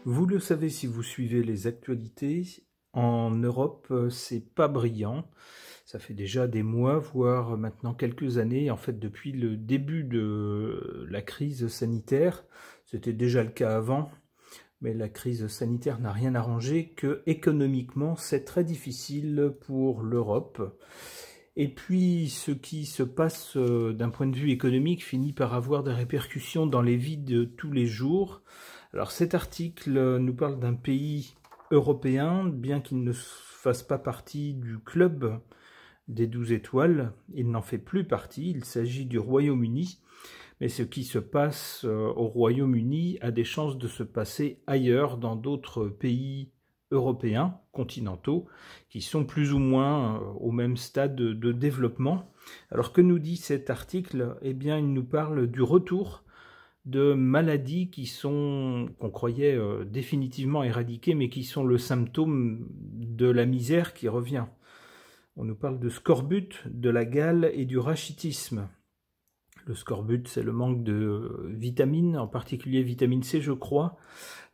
Vous le savez si vous suivez les actualités, en Europe, c'est pas brillant. Ça fait déjà des mois, voire maintenant quelques années, en fait depuis le début de la crise sanitaire. C'était déjà le cas avant, mais la crise sanitaire n'a rien arrangé, que économiquement c'est très difficile pour l'Europe. Et puis ce qui se passe d'un point de vue économique finit par avoir des répercussions dans les vies de tous les jours. Alors cet article nous parle d'un pays européen, bien qu'il ne fasse pas partie du club des 12 étoiles, il n'en fait plus partie, il s'agit du Royaume-Uni, mais ce qui se passe au Royaume-Uni a des chances de se passer ailleurs, dans d'autres pays européens, continentaux, qui sont plus ou moins au même stade de développement. Alors que nous dit cet article? Eh bien, il nous parle du retour de maladies qu'on croyait définitivement éradiquées, mais qui sont le symptôme de la misère qui revient. On nous parle de scorbut, de la gale et du rachitisme. Le scorbut, c'est le manque de vitamines, en particulier vitamine C, je crois.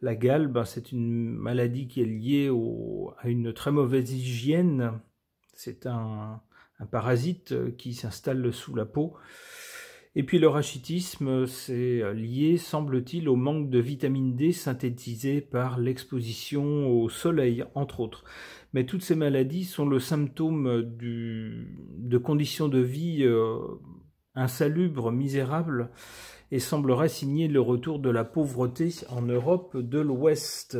La gale, c'est une maladie qui est liée à une très mauvaise hygiène. C'est un parasite qui s'installe sous la peau. Et puis le rachitisme, c'est lié, semble-t-il, au manque de vitamine D synthétisée par l'exposition au soleil, entre autres. Mais toutes ces maladies sont le symptôme de conditions de vie insalubres, misérables, et sembleraient signer le retour de la pauvreté en Europe de l'Ouest.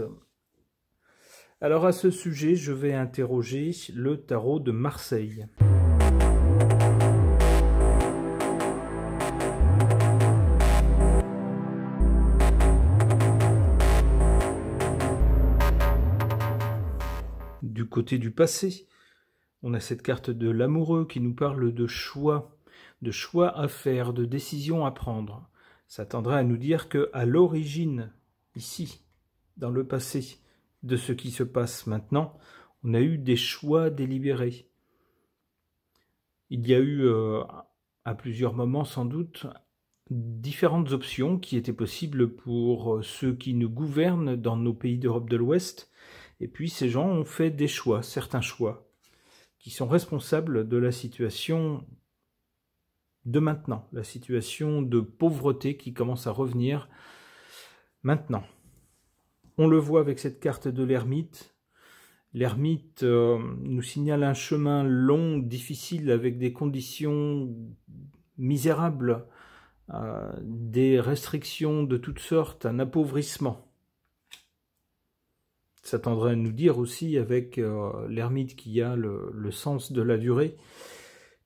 Alors à ce sujet, je vais interroger le tarot de Marseille. Du côté du passé, on a cette carte de l'amoureux qui nous parle de choix à faire, de décisions à prendre. Ça tendrait à nous dire qu'à l'origine, ici, dans le passé, de ce qui se passe maintenant, on a eu des choix délibérés. Il y a eu, à plusieurs moments sans doute, différentes options qui étaient possibles pour ceux qui nous gouvernent dans nos pays d'Europe de l'Ouest. Et puis ces gens ont fait des choix, certains choix, qui sont responsables de la situation de maintenant, la situation de pauvreté qui commence à revenir maintenant. On le voit avec cette carte de l'ermite. L'ermite nous signale un chemin long, difficile, avec des conditions misérables, des restrictions de toutes sortes, un appauvrissement. Ça tendrait à nous dire aussi, avec l'ermite qui a le sens de la durée,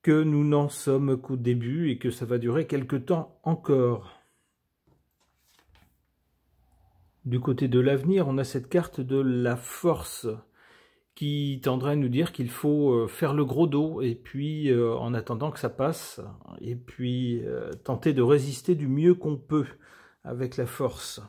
que nous n'en sommes qu'au début et que ça va durer quelque temps encore. Du côté de l'avenir, on a cette carte de la force qui tendrait à nous dire qu'il faut faire le gros dos et puis, en attendant que ça passe, et puis tenter de résister du mieux qu'on peut avec la force.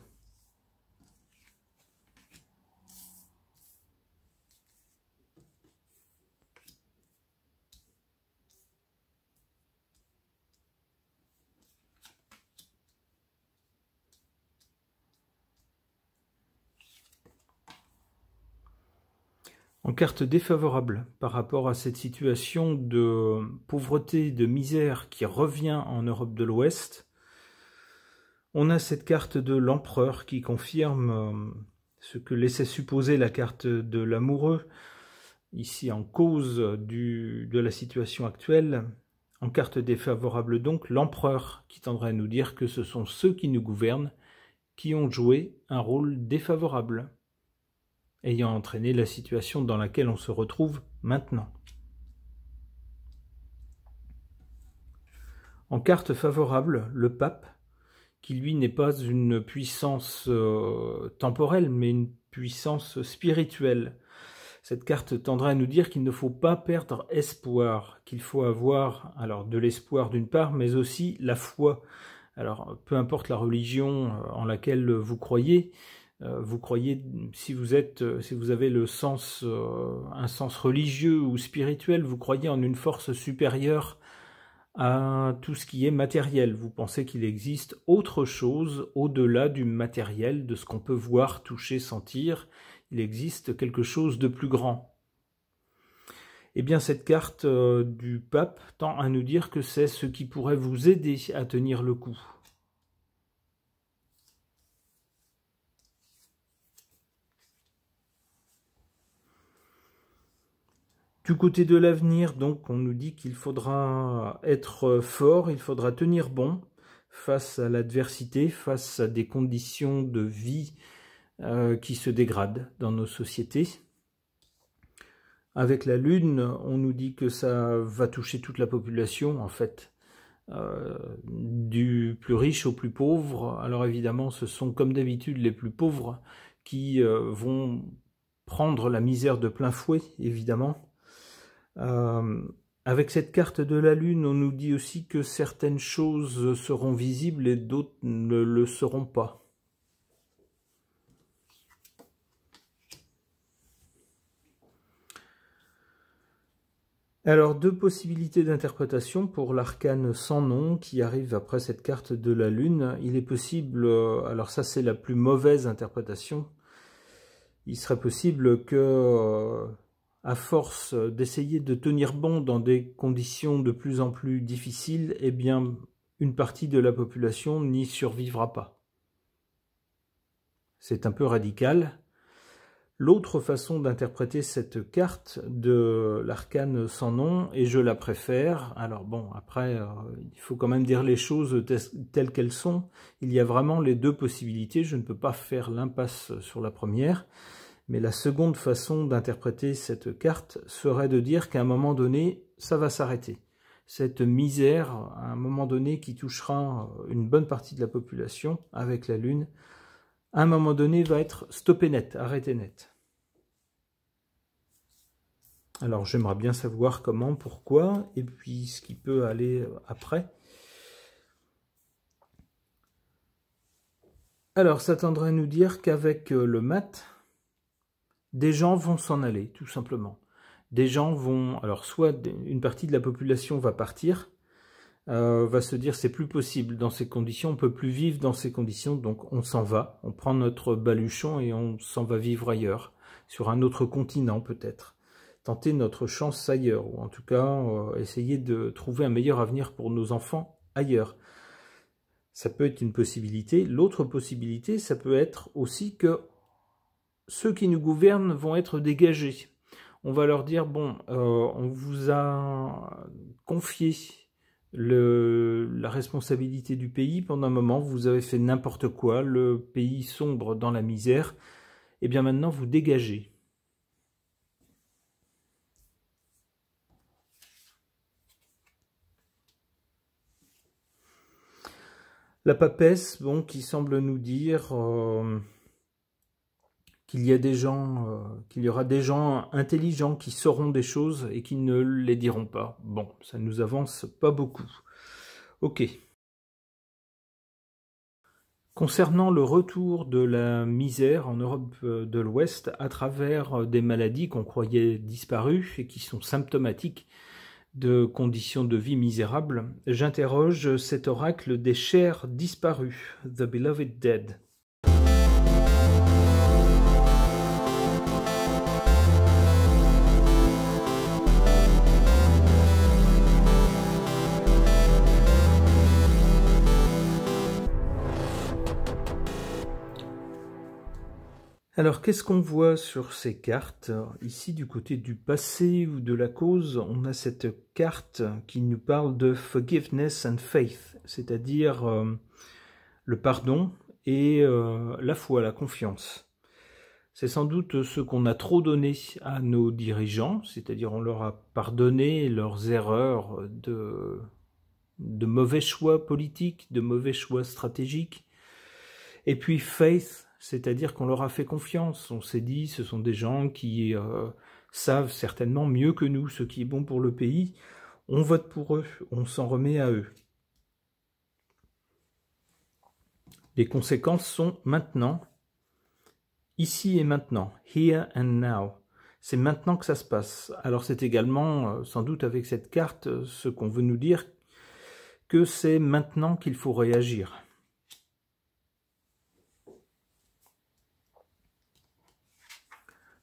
En carte défavorable par rapport à cette situation de pauvreté, de misère qui revient en Europe de l'Ouest, on a cette carte de l'empereur qui confirme ce que laissait supposer la carte de l'amoureux, ici en cause de la situation actuelle. En carte défavorable donc, l'empereur qui tendrait à nous dire que ce sont ceux qui nous gouvernent qui ont joué un rôle défavorable, ayant entraîné la situation dans laquelle on se retrouve maintenant. En carte favorable, le pape, qui lui n'est pas une puissance temporelle, mais une puissance spirituelle. Cette carte tendrait à nous dire qu'il ne faut pas perdre espoir, qu'il faut avoir alors de l'espoir d'une part, mais aussi la foi. Alors, peu importe la religion en laquelle vous croyez, si vous avez un sens religieux ou spirituel, vous croyez en une force supérieure à tout ce qui est matériel. Vous pensez qu'il existe autre chose au-delà du matériel, de ce qu'on peut voir, toucher, sentir. Il existe quelque chose de plus grand. Eh bien, cette carte du pape tend à nous dire que c'est ce qui pourrait vous aider à tenir le coup. Du côté de l'avenir, donc, on nous dit qu'il faudra être fort, il faudra tenir bon face à l'adversité, face à des conditions de vie qui se dégradent dans nos sociétés. Avec la Lune, on nous dit que ça va toucher toute la population, en fait, du plus riche au plus pauvre. Alors évidemment, ce sont comme d'habitude les plus pauvres qui vont prendre la misère de plein fouet, évidemment. Avec cette carte de la Lune, on nous dit aussi que certaines choses seront visibles et d'autres ne le seront pas. Alors, deux possibilités d'interprétation pour l'arcane sans nom qui arrive après cette carte de la Lune. Il est possible, alors ça c'est la plus mauvaise interprétation, il serait possible que, à force d'essayer de tenir bon dans des conditions de plus en plus difficiles, eh bien, une partie de la population n'y survivra pas. C'est un peu radical. L'autre façon d'interpréter cette carte de l'arcane sans nom, et je la préfère, alors bon, après, il faut quand même dire les choses telles qu'elles sont, il y a vraiment les deux possibilités, je ne peux pas faire l'impasse sur la première, mais la seconde façon d'interpréter cette carte serait de dire qu'à un moment donné, ça va s'arrêter. Cette misère, à un moment donné, qui touchera une bonne partie de la population avec la Lune, à un moment donné, va être stoppé net, arrêté net. Alors j'aimerais bien savoir comment, pourquoi, et puis ce qui peut aller après. Alors ça tendrait à nous dire qu'avec le mat, des gens vont s'en aller, tout simplement. Des gens vont, alors soit une partie de la population va partir, va se dire c'est plus possible dans ces conditions, on ne peut plus vivre dans ces conditions, donc on s'en va, on prend notre baluchon et on s'en va vivre ailleurs, sur un autre continent peut-être. Tenter notre chance ailleurs, ou en tout cas essayer de trouver un meilleur avenir pour nos enfants ailleurs. Ça peut être une possibilité. L'autre possibilité, ça peut être aussi que ceux qui nous gouvernent vont être dégagés. On va leur dire, bon, on vous a confié la responsabilité du pays pendant un moment, vous avez fait n'importe quoi, le pays sombre dans la misère, et bien maintenant vous dégagez. La papesse, bon, qui semble nous dire qu'il y a des gens, qu'il y aura des gens intelligents qui sauront des choses et qui ne les diront pas. Bon, ça nous avance pas beaucoup. Ok. Concernant le retour de la misère en Europe de l'Ouest à travers des maladies qu'on croyait disparues et qui sont symptomatiques de conditions de vie misérables, j'interroge cet oracle des chairs disparues, The Beloved Dead. Alors, qu'est-ce qu'on voit sur ces cartes? Ici, du côté du passé ou de la cause, on a cette carte qui nous parle de forgiveness and faith, c'est-à-dire le pardon et la foi, la confiance. C'est sans doute ce qu'on a trop donné à nos dirigeants, c'est-à-dire on leur a pardonné leurs erreurs de mauvais choix politiques, de mauvais choix stratégiques. Et puis faith, c'est-à-dire qu'on leur a fait confiance. On s'est dit, ce sont des gens qui savent certainement mieux que nous ce qui est bon pour le pays. On vote pour eux, on s'en remet à eux. Les conséquences sont maintenant, ici et maintenant, here and now. C'est maintenant que ça se passe. Alors c'est également, sans doute avec cette carte, ce qu'on veut nous dire, que c'est maintenant qu'il faut réagir.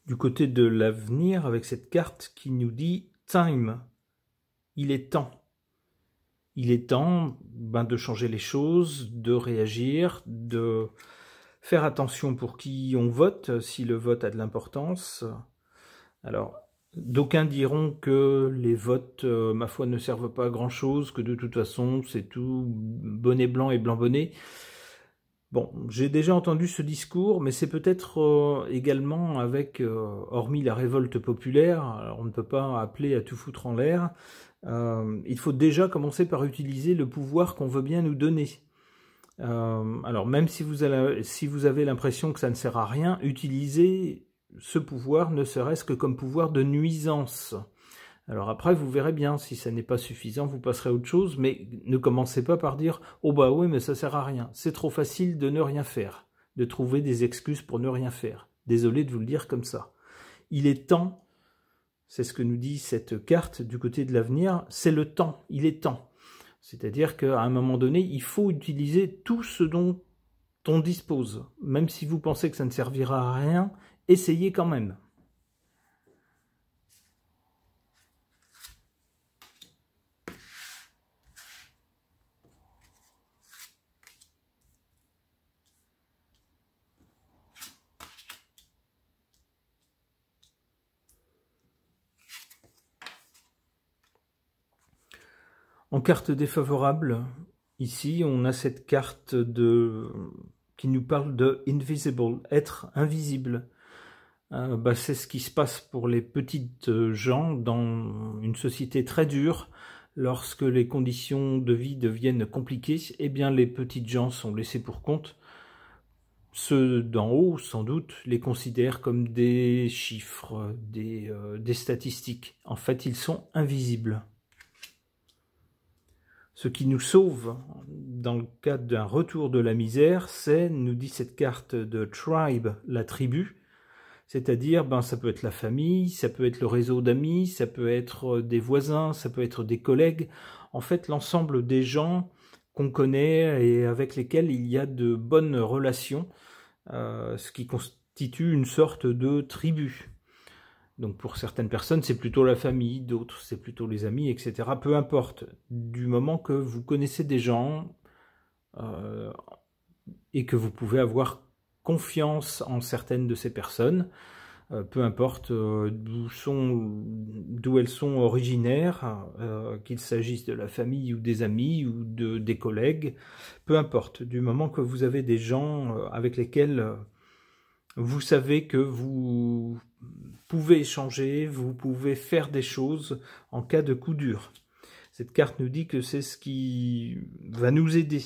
Du côté de l'avenir, avec cette carte qui nous dit « Time », il est temps. Il est temps de changer les choses, de réagir, de faire attention pour qui on vote, si le vote a de l'importance. Alors, d'aucuns diront que les votes, ma foi, ne servent pas à grand-chose, que de toute façon, c'est tout bonnet blanc et blanc bonnet. Bon, j'ai déjà entendu ce discours, mais c'est peut-être également avec, hormis la révolte populaire, alors on ne peut pas appeler à tout foutre en l'air, il faut déjà commencer par utiliser le pouvoir qu'on veut bien nous donner. Alors même si vous avez l'impression que ça ne sert à rien, utilisez ce pouvoir ne serait-ce que comme pouvoir de nuisance. Alors après, vous verrez bien, si ça n'est pas suffisant, vous passerez à autre chose, mais ne commencez pas par dire « Oh bah oui, mais ça sert à rien ». C'est trop facile de ne rien faire, de trouver des excuses pour ne rien faire. Désolé de vous le dire comme ça. Il est temps, c'est ce que nous dit cette carte du côté de l'avenir, c'est le temps, il est temps. C'est-à-dire qu'à un moment donné, il faut utiliser tout ce dont on dispose. Même si vous pensez que ça ne servira à rien, essayez quand même. En carte défavorable, ici, on a cette carte qui nous parle de invisible, être invisible. C'est ce qui se passe pour les petites gens dans une société très dure. Lorsque les conditions de vie deviennent compliquées, eh bien les petites gens sont laissés pour compte. Ceux d'en haut, sans doute, les considèrent comme des chiffres, des statistiques. En fait, ils sont invisibles. Ce qui nous sauve dans le cadre d'un retour de la misère, c'est, nous dit cette carte de tribe, la tribu, c'est-à-dire ça peut être la famille, ça peut être le réseau d'amis, ça peut être des voisins, ça peut être des collègues, en fait l'ensemble des gens qu'on connaît et avec lesquels il y a de bonnes relations, ce qui constitue une sorte de tribu. Donc pour certaines personnes, c'est plutôt la famille, d'autres, c'est plutôt les amis, etc. Peu importe, du moment que vous connaissez des gens et que vous pouvez avoir confiance en certaines de ces personnes, peu importe d'où elles sont originaires, qu'il s'agisse de la famille ou des amis ou des collègues, peu importe, du moment que vous avez des gens avec lesquels vous savez que vous pouvez échanger, vous pouvez faire des choses en cas de coup dur. Cette carte nous dit que c'est ce qui va nous aider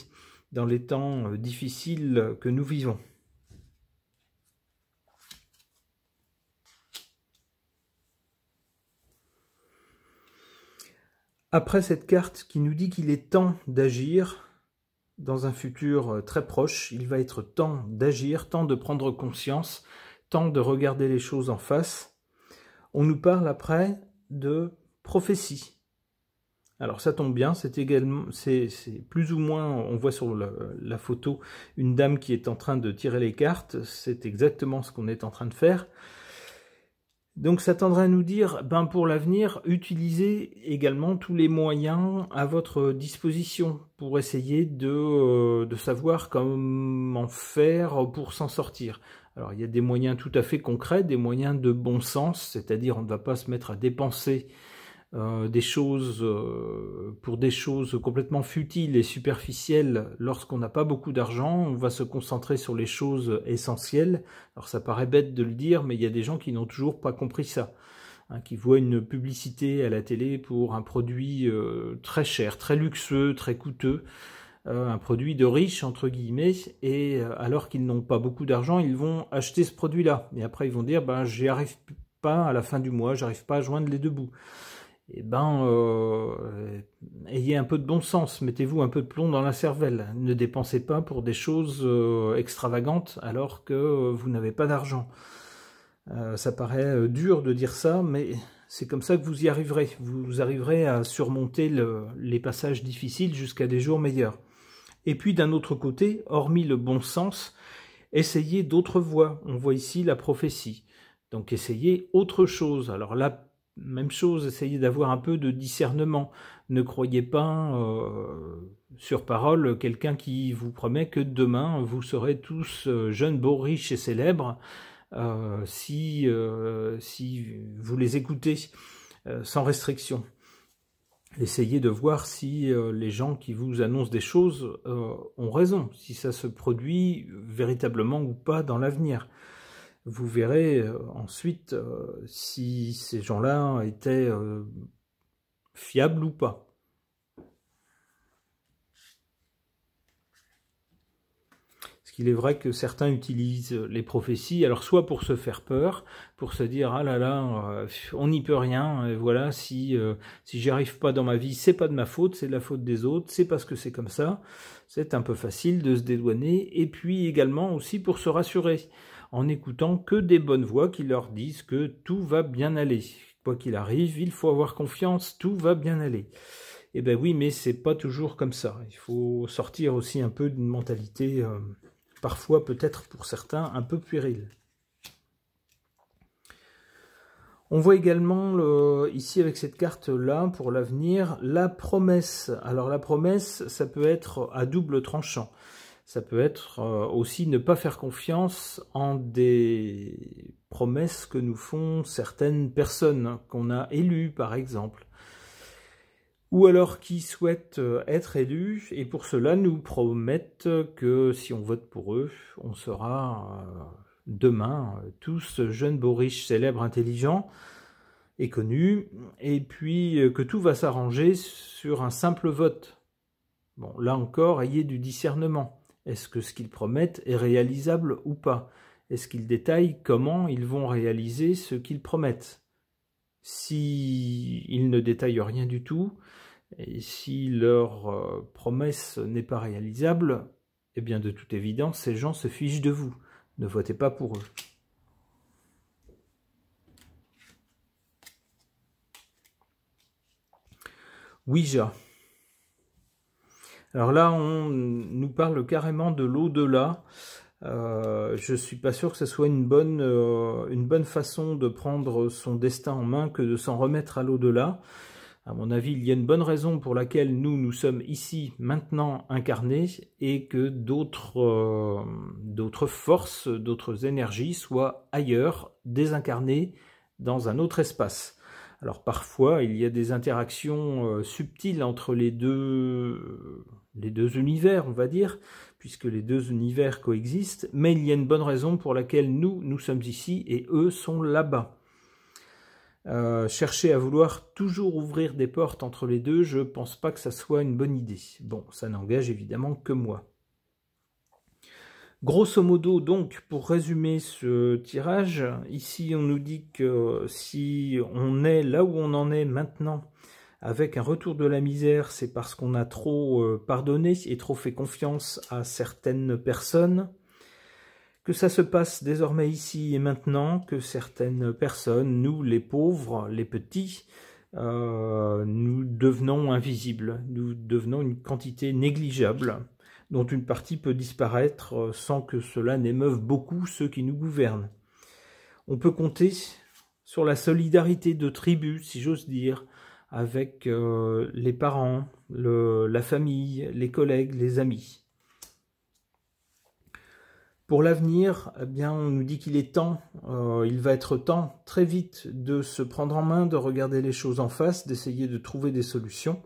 dans les temps difficiles que nous vivons. Après cette carte qui nous dit qu'il est temps d'agir, dans un futur très proche, il va être temps d'agir, temps de prendre conscience, temps de regarder les choses en face. On nous parle après de prophétie. Alors ça tombe bien, c'est plus ou moins, on voit sur la photo une dame qui est en train de tirer les cartes, c'est exactement ce qu'on est en train de faire. Donc ça tendrait à nous dire, pour l'avenir, utilisez également tous les moyens à votre disposition pour essayer de savoir comment faire pour s'en sortir. Alors il y a des moyens tout à fait concrets, des moyens de bon sens, c'est-à-dire on ne va pas se mettre à dépenser des choses pour des choses complètement futiles et superficielles lorsqu'on n'a pas beaucoup d'argent. On va se concentrer sur les choses essentielles. Alors ça paraît bête de le dire, mais il y a des gens qui n'ont toujours pas compris ça, qui voient une publicité à la télé pour un produit très cher, très luxueux, très coûteux, un produit de riche entre guillemets, et alors qu'ils n'ont pas beaucoup d'argent, ils vont acheter ce produit-là. Et après ils vont dire j'y arrive pas à la fin du mois, j'arrive pas à joindre les deux bouts. Ayez un peu de bon sens, mettez-vous un peu de plomb dans la cervelle. Ne dépensez pas pour des choses extravagantes alors que vous n'avez pas d'argent. Ça paraît dur de dire ça, mais C'est comme ça que vous y arriverez. Vous arriverez à surmonter les passages difficiles jusqu'à des jours meilleurs. Et puis d'un autre côté, hormis le bon sens, essayez d'autres voies. On voit ici la prophétie. Donc essayez autre chose. Alors là, même chose, essayez d'avoir un peu de discernement. Ne croyez pas sur parole quelqu'un qui vous promet que demain vous serez tous jeunes, beaux, riches et célèbres si vous les écoutez sans restriction. Essayez de voir si les gens qui vous annoncent des choses ont raison, si ça se produit véritablement ou pas dans l'avenir. Vous verrez ensuite si ces gens-là étaient fiables ou pas. Parce qu'il est vrai que certains utilisent les prophéties, alors soit pour se faire peur, pour se dire « Ah là là, on n'y peut rien, et voilà, si j'y arrive pas dans ma vie, c'est pas de ma faute, c'est de la faute des autres, c'est parce que c'est comme ça ». C'est un peu facile de se dédouaner, et puis également aussi pour se rassurer, en n'écoutant que des bonnes voix qui leur disent que tout va bien aller. Quoi qu'il arrive, il faut avoir confiance, tout va bien aller. Eh ben oui, mais c'est pas toujours comme ça. Il faut sortir aussi un peu d'une mentalité, parfois peut-être pour certains, un peu puérile. On voit également ici avec cette carte-là, pour l'avenir, la promesse. Alors la promesse, ça peut être à double tranchant. Ça peut être aussi ne pas faire confiance en des promesses que nous font certaines personnes, qu'on a élues par exemple. Ou alors qui souhaitent être élus et pour cela nous promettent que si on vote pour eux, on sera demain tous jeunes, beaux, riches, célèbres, intelligents et connus, et puis que tout va s'arranger sur un simple vote. Bon, là encore, ayez du discernement. Est-ce que ce qu'ils promettent est réalisable ou pas? Est-ce qu'ils détaillent comment ils vont réaliser ce qu'ils promettent? S'ils ne détaillent rien du tout, et si leur promesse n'est pas réalisable, eh bien de toute évidence, ces gens se fichent de vous. Ne votez pas pour eux. Ouija. Alors là, on nous parle carrément de l'au-delà. Je ne suis pas sûr que ce soit une bonne façon de prendre son destin en main que de s'en remettre à l'au-delà. À mon avis, il y a une bonne raison pour laquelle nous sommes ici, maintenant, incarnés, et que d'autres forces, d'autres énergies soient ailleurs, désincarnées, dans un autre espace. Alors parfois, il y a des interactions subtiles entre les deux univers, on va dire, puisque les deux univers coexistent, mais il y a une bonne raison pour laquelle nous sommes ici et eux sont là-bas. Chercher à vouloir toujours ouvrir des portes entre les deux, je pense pas que ça soit une bonne idée. Bon, ça n'engage évidemment que moi. Grosso modo, donc, pour résumer ce tirage, ici on nous dit que si on est là où on en est maintenant, avec un retour de la misère, c'est parce qu'on a trop pardonné et trop fait confiance à certaines personnes, que ça se passe désormais ici et maintenant, que certaines personnes, nous les pauvres, les petits, nous devenons invisibles, nous devenons une quantité négligeable, dont une partie peut disparaître sans que cela n'émeuve beaucoup ceux qui nous gouvernent. On peut compter sur la solidarité de tribus, si j'ose dire, avec les parents, la famille, les collègues, les amis. Pour l'avenir, eh bien, on nous dit qu'il est temps, il va être temps très vite de se prendre en main, de regarder les choses en face, d'essayer de trouver des solutions.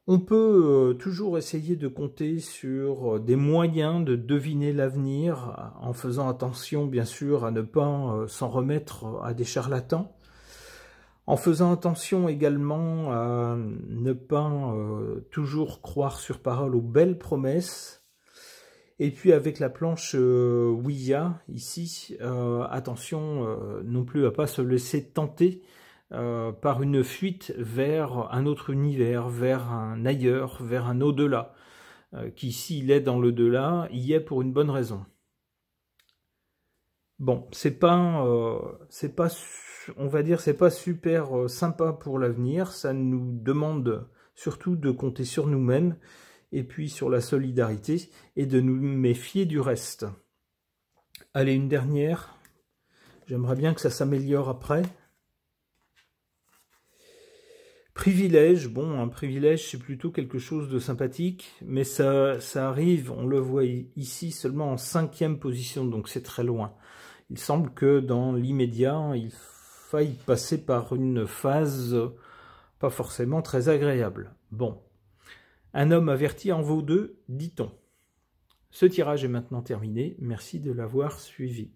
On peut toujours essayer de compter sur des moyens de deviner l'avenir, en faisant attention bien sûr à ne pas s'en remettre à des charlatans, en faisant attention également à ne pas toujours croire sur parole aux belles promesses. Et puis avec la planche Ouija, ici, attention non plus à ne pas se laisser tenter par une fuite vers un autre univers, vers un ailleurs, vers un au-delà, qui s'il est dans l'au-delà, y est pour une bonne raison. Bon, c'est pas on va dire, c'est pas super sympa pour l'avenir. Ça nous demande surtout de compter sur nous-mêmes et puis sur la solidarité et de nous méfier du reste. Allez, une dernière. J'aimerais bien que ça s'améliore après. Privilège, bon, un privilège, c'est plutôt quelque chose de sympathique, mais ça arrive, on le voit ici, seulement en 5e position, donc c'est très loin. Il semble que dans l'immédiat, il faille passer par une phase pas forcément très agréable. Bon, un homme averti en vaut deux, dit-on. Ce tirage est maintenant terminé, merci de l'avoir suivi.